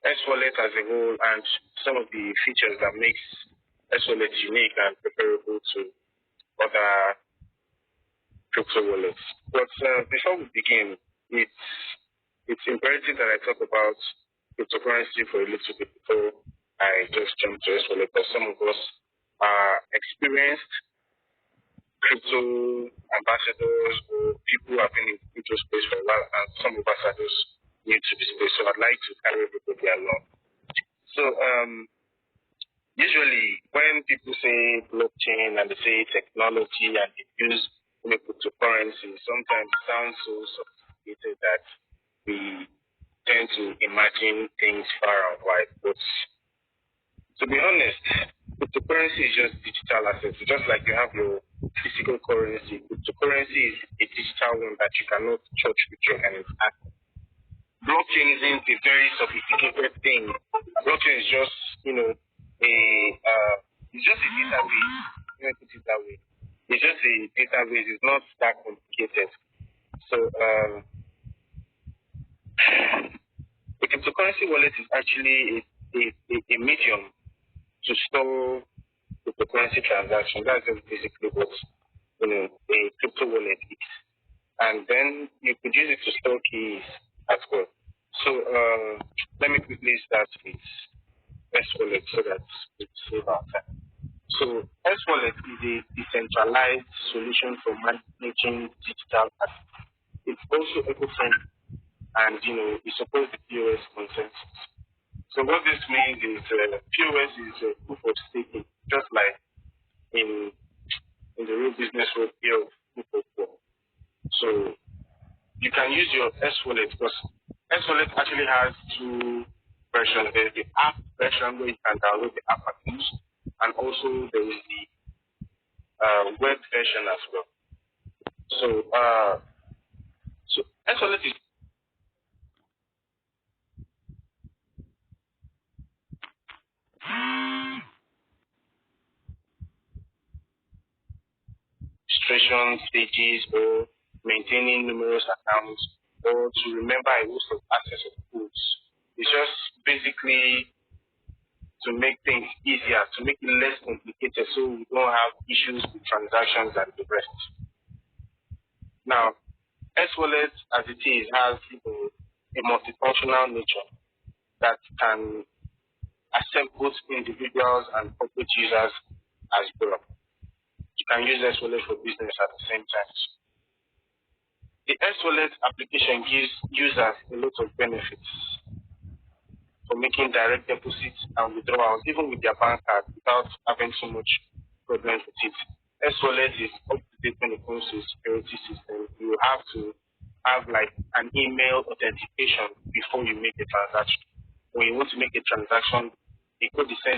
S wallet as a whole and some of the features that makes S wallet unique and preferable to other crypto wallets. But before we begin, it's imperative that I talk about cryptocurrency for a little bit before I just jump to S wallet, because some of us are experienced crypto ambassadors or people who have been in the crypto space for a while, and some of us are just new to the space. So I'd like to carry everybody along. So usually when people say blockchain and they say technology and they use cryptocurrency, sometimes it sounds so sophisticated that we tend to imagine things far and wide. But to be honest, cryptocurrency is just digital assets. Just like you have your physical currency, cryptocurrency is a digital one that you cannot touch with your hands. Blockchain isn't a very sophisticated thing. Blockchain is just, it's just a database. Let me put it that way. It's just a database. It's not that complicated. So, the cryptocurrency wallet is actually a medium to store cryptocurrency transactions. That's just basically what a crypto wallet is. And then you could use it to store keys as well. So let me quickly start with S wallet so that we save our time. So S wallet is a decentralized solution for managing digital assets. It's also eco-friendly and it supports the POS consensus. So what this means is POS is a proof of staking, just like in the real business world here of proof of work. So you can use your S wallet because S wallet actually has two versions. There's the app version where you can download the app and use, and also there is the web version as well. So S wallet is registration stages or maintaining numerous accounts or to remember a host of access of codes. It's just basically to make things easier, to make it less complicated so we don't have issues with transactions and the rest. Now, S Wallet as it is has a multifunctional nature that can accept both individuals and corporate users as well. You can use S Wallet for business at the same time. The S Wallet application gives users a lot of benefits for making direct deposits and withdrawals, even with their bank card, without having so much problems with it. S Wallet is up to date when it comes to security system. You have to have like an email authentication before you make a transaction. When you want to make a transaction, the code is sent